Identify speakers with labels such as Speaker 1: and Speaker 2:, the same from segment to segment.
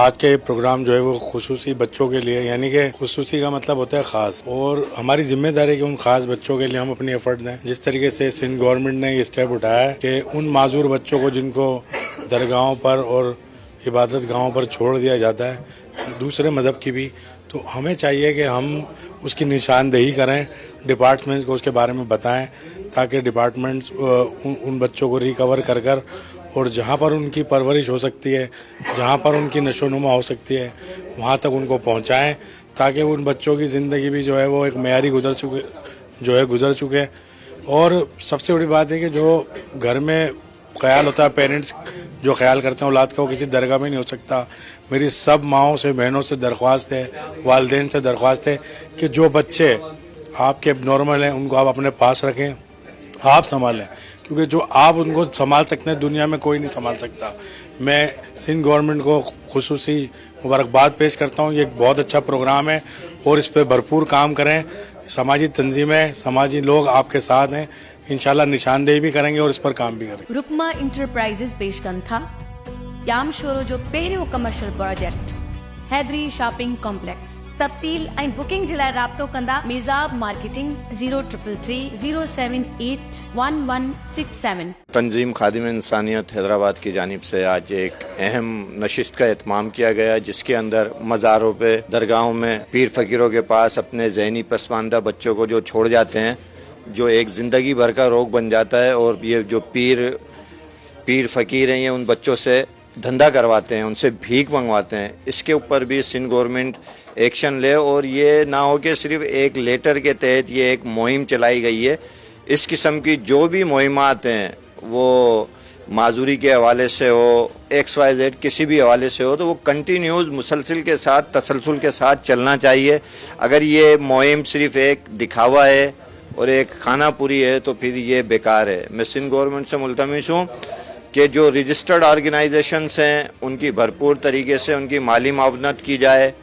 Speaker 1: آج کے پروگرام جو ہے وہ خصوصی بچوں کے لیے، یعنی کہ خصوصی کا مطلب ہوتا ہے خاص، اور ہماری ذمہ داری ہے کہ ان خاص بچوں کے لیے ہم اپنی ایفرٹ دیں. جس طریقے سے سندھ گورنمنٹ نے یہ اسٹیپ اٹھایا ہے کہ ان معذور بچوں کو جن کو درگاہوں پر اور عبادت گاہوں پر چھوڑ دیا جاتا ہے دوسرے مذہب کی بھی، تو ہمیں چاہیے کہ ہم اس کی نشاندہی کریں، ڈپارٹمنٹ کو اس کے بارے میں بتائیں، تاکہ ڈپارٹمنٹس ان بچوں کو ریکور کر اور جہاں پر ان کی پرورش ہو سکتی ہے، جہاں پر ان کی نشو و نما ہو سکتی ہے، وہاں تک ان کو پہنچائیں، تاکہ ان بچوں کی زندگی بھی جو ہے وہ ایک معیاری گزر چکے. اور سب سے بڑی بات ہے کہ جو گھر میں خیال ہوتا ہے، پیرنٹس جو خیال کرتے ہیں اولاد کا، وہ کسی درگاہ میں نہیں ہو سکتا. میری سب ماؤں سے، بہنوں سے درخواست ہے، والدین سے درخواست ہے کہ جو بچے آپ کے اب نارمل ہیں ان کو آپ اپنے پاس رکھیں، آپ سنبھالیں، کیونکہ جو آپ ان کو سنبھال سکتے ہیں دنیا میں کوئی نہیں سنبھال سکتا. میں سندھ گورنمنٹ کو خصوصی مبارکباد پیش کرتا ہوں. یہ ایک بہت اچھا پروگرام ہے اور اس پہ بھرپور کام کریں. سماجی تنظیمیں، سماجی لوگ آپ کے ساتھ ہیں، انشاءاللہ نشاندہی بھی کریں گے اور اس پر کام بھی کریں گے.
Speaker 2: رکما انٹرپرائزز پیش کن تھا یام شورو جو पहिरियों commercial project Haidery shopping complex. तफ़सील ऐं बुकिंग जे लाइ राब्तो कंदा मेज़ाब मार्केटिंग 0333071167.
Speaker 3: तंजीम खादिम इंसानियत हैदराबाद की जानिब से आज एक अहम नशिस्त का एहतमाम किया गया, जिसके अंदर मज़ारों पे, दरगाहों में पीर फ़कीरों के पास अपने ज़हनी पसमानदा बच्चों को जो छोड़ जाते हैं, जो एक ज़िंदगी भर का रोग बन जाता है, और ये जो पीर फ़कीर हैं ये उन बच्चों से धंधा करवाते हैं, उनसे भीख मंगवाते हैं. इसके ऊपर भी सिंध गवर्नमेंट एक्शन ले और ये ना हो कि सिर्फ एक लेटर के तहत ये एक मुहिम चलाई गई है. इस किस्म की जो भी मुहिमात हैं वो माजूरी के हवाले से हो, XYZ किसी भी हवाले से हो, तो वो कंटिन्यूस मुसलसल के साथ, तसलसल के साथ चलना चाहिए. अगर ये मुहिम सिर्फ एक दिखावा है और एक खाना पूरी है तो फिर ये बेकार है. मैं सिंध गवर्नमेंट से मुल्तमिस हूँ कि जो रजिस्टर्ड ऑर्गेनाइजेशंस हैं उनकी भरपूर तरीके से उनकी माली मावनत की जाए,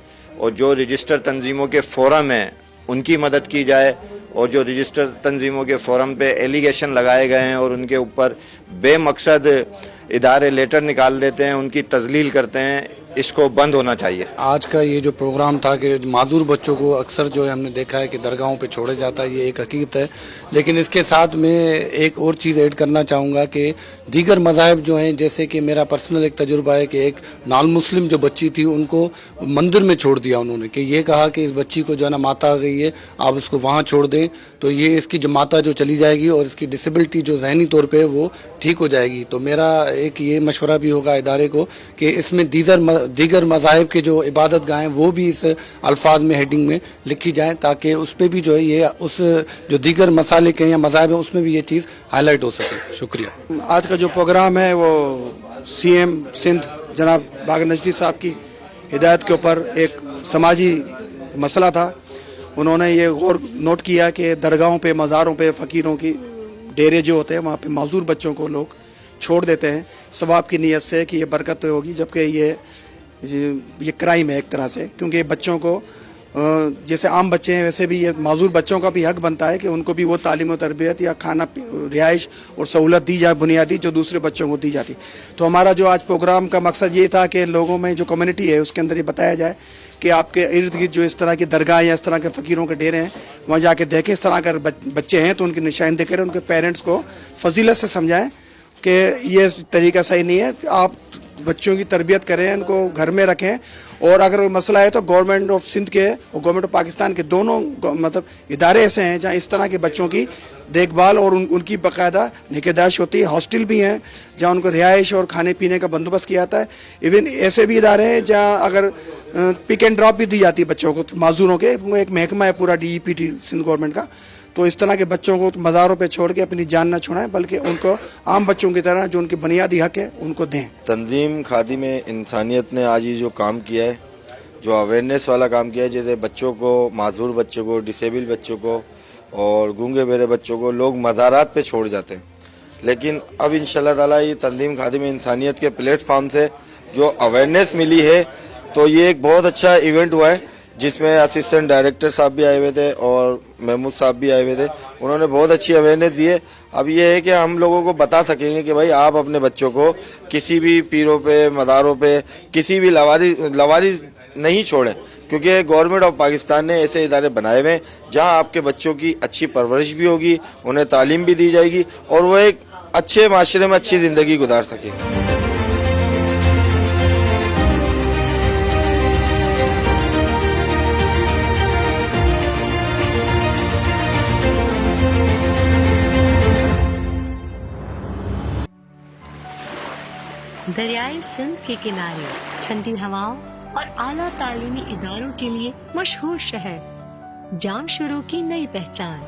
Speaker 3: और जो रजिस्टर तंजीमों के फोरम हैं उनकी मदद की जाए, और जो रजिस्टर तंजीमों के फोरम पे एलिगेशन लगाए गए हैं और उनके ऊपर बेमकसद इदारे लेटर निकाल देते हैं, उनकी तजलील करते हैं, इसको बंद होना चाहिए.
Speaker 4: आज का ये जो प्रोग्राम था कि मादूर बच्चों को अक्सर जो है हमने देखा है कि दरगाहों पे छोड़े जाता है, ये एक हकीकत है. लेकिन इसके साथ में एक और चीज़ ऐड करना चाहूँगा कि दीगर मज़ाहिब जो हैं, जैसे कि मेरा पर्सनल एक तजुर्बा है कि एक नॉन मुस्लिम जो बच्ची थी उनको मंदिर में छोड़ दिया उन्होंने, कि ये कहा कि इस बच्ची को जो है ना माता आ गई है, आप उसको वहाँ छोड़ दें तो ये इसकी जो माता जो चली जाएगी और इसकी डिसेबिलिटी जो ज़हनी तौर पे वो ठीक हो जाएगी. तो मेरा एक ये मशवरा भी होगा इदारे को कि इसमें दीगर मज़ाहिब के जो इबादत गाहें वो भी इस अल्फाज में हेडिंग में लिखी जाएँ, ताकि उस पर भी जो है ये उस जो दीगर मसालिक हैं या मज़ाहिब हैं उसमें भी ये चीज़ हाईलाइट हो सके. शुक्रिया.
Speaker 5: आज का जो प्रोग्राम है वो CM सिंध जनाब बाग़ नजफी साहब की हिदायत के ऊपर एक समाजी मसला था. उन्होंने ये गौर नोट किया कि दरगाहों पे, मज़ारों पे, फ़कीरों की डेरे जो होते हैं वहाँ पे माजूर बच्चों को लोग छोड़ देते हैं सवाब की नीयत से कि ये बरकत होगी, जबकि ये क्राइम है एक तरह से. क्योंकि बच्चों को जैसे आम बच्चे हैं वैसे भी ये माजूर बच्चों का भी हक बनता है कि उनको भी वो तालीम और तरबियत या खाना, रिहाइश और सहूलत दी जाए बुनियादी, जो दूसरे बच्चों को दी जाती. तो हमारा जो आज प्रोग्राम का मकसद ये था कि लोगों में जो कम्युनिटी है उसके अंदर ये बताया जाए कि आपके इर्द गिर्द जो इस तरह की दरगाह या इस तरह के फ़कीरों के डेरे हैं वहाँ जाके देखें. इस तरह के बच्चे हैं तो उनकी निशानदेही करें, उनके पेरेंट्स को फजीलत से समझाएँ कि ये तरीका सही नहीं है. आप बच्चों की तरबियत करें, उनको घर में रखें, और अगर कोई मसला है तो गवर्नमेंट ऑफ सिंध के और गवर्नमेंट ऑफ पाकिस्तान के दोनों मतलब इदारे ऐसे हैं जहाँ इस तरह के बच्चों की देखभाल और उनकी बाकायदा निगहदाश्त होती है. हॉस्टल भी हैं जहाँ उनको रिहाइश और खाने पीने का बंदोबस्त किया जाता है. इवन ऐसे भी इदारे हैं जहाँ अगर पिक एंड ड्रॉप भी दी जाती है बच्चों को, माजूरों के एक महकमा है पूरा DEPT सिंध गवर्नमेंट का. तो इस तरह के बच्चों को मज़ारों पे छोड़ के अपनी जान न छुड़ाएं, बल्कि उनको आम बच्चों की तरह जो उनके बुनियादी हक है उनको दें.
Speaker 6: तंजीम खादिम इंसानियत ने आज ये जो काम किया है, जो अवेयरनेस वाला काम किया है, जैसे बच्चों को, माजूर बच्चों को, डिसेबल बच्चों को और गूंगे बहरे बच्चों को लोग मज़ारात पे छोड़ जाते हैं. लेकिन अब इंशाल्लाह ताला ये तंजीम खादिम इंसानियत के प्लेटफार्म से जो अवेयरनेस मिली है, तो ये एक बहुत अच्छा इवेंट हुआ है جس میں اسسٹنٹ ڈائریکٹر صاحب بھی آئے ہوئے تھے اور محمود صاحب بھی آئے ہوئے تھے. انہوں نے بہت اچھی اویئرنیس دی ہے. اب یہ ہے کہ ہم لوگوں کو بتا سکیں گے کہ بھائی آپ اپنے بچوں کو کسی بھی پیروں پہ مزاروں پہ کسی بھی لواری نہیں چھوڑیں, کیونکہ گورنمنٹ آف پاکستان نے ایسے ادارے بنائے ہوئے ہیں جہاں آپ کے بچوں کی اچھی پرورش بھی ہوگی, انہیں تعلیم بھی دی جائے گی اور وہ ایک اچھے معاشرے میں اچھی زندگی گزار سکیں.
Speaker 7: دریائے سندھ کے کنارے ٹھنڈی ہواؤں اور اعلیٰ تعلیمی اداروں کے لیے مشہور شہر جام شورو کی نئی پہچان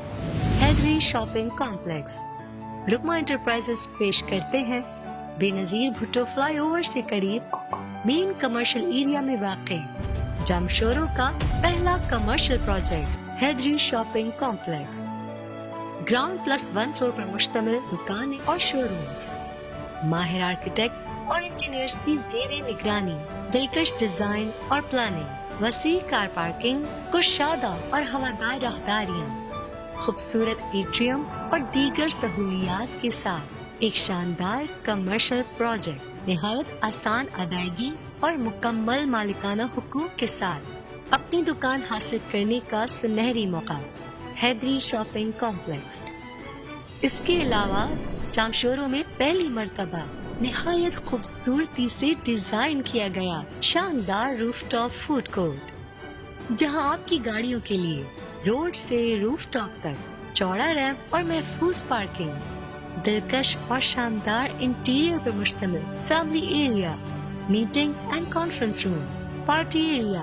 Speaker 7: حیدری شاپنگ کمپلیکس. رکما انٹرپرائزز پیش کرتے ہیں بے نظیر بھٹو فلائی اوور سے قریب مین کمرشل ایریا میں واقع جام شورو کا پہلا commercial project Haidri shopping complex. Ground plus 1 floor پر مشتمل دکانیں اور شو رومز, ماہر آرکیٹیکٹ اور انجینئرز کی زیر نگرانی, دلکش ڈیزائن اور پلاننگ, وسیع کار پارکنگ, کشادہ اور ہوادار راہداریاں, خوبصورت ایٹریم اور دیگر سہولیات کے ساتھ ایک شاندار کمرشل پروجیکٹ نہایت آسان ادائیگی اور مکمل مالکانہ حقوق کے ساتھ اپنی دکان حاصل کرنے کا سنہری موقع حیدری شاپنگ کمپلیکس. اس کے علاوہ جام شورو میں پہلی مرتبہ نہایت خوبصورتی سے ڈیزائن کیا گیا شاندار روف ٹاپ فوڈ کورٹ, جہاں آپ کی گاڑیوں کے لیے روڈ سے روف ٹاپ تک چوڑا ریمپ اور محفوظ پارکنگ, دلکش اور شاندار انٹیریئر پر مشتمل family area, meeting and conference room, party area,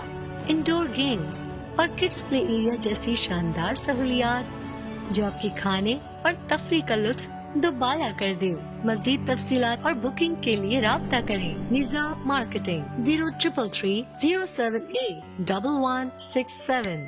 Speaker 7: indoor games اور کڈس پلے ایریا جیسی شاندار سہولیات جو آپ کے کھانے اور تفریح کا لطف دوبالا کر دے. مزید تفصیلات اور بکنگ کے لیے رابطہ کریں. نظام مارکیٹنگ 0333 078 1167.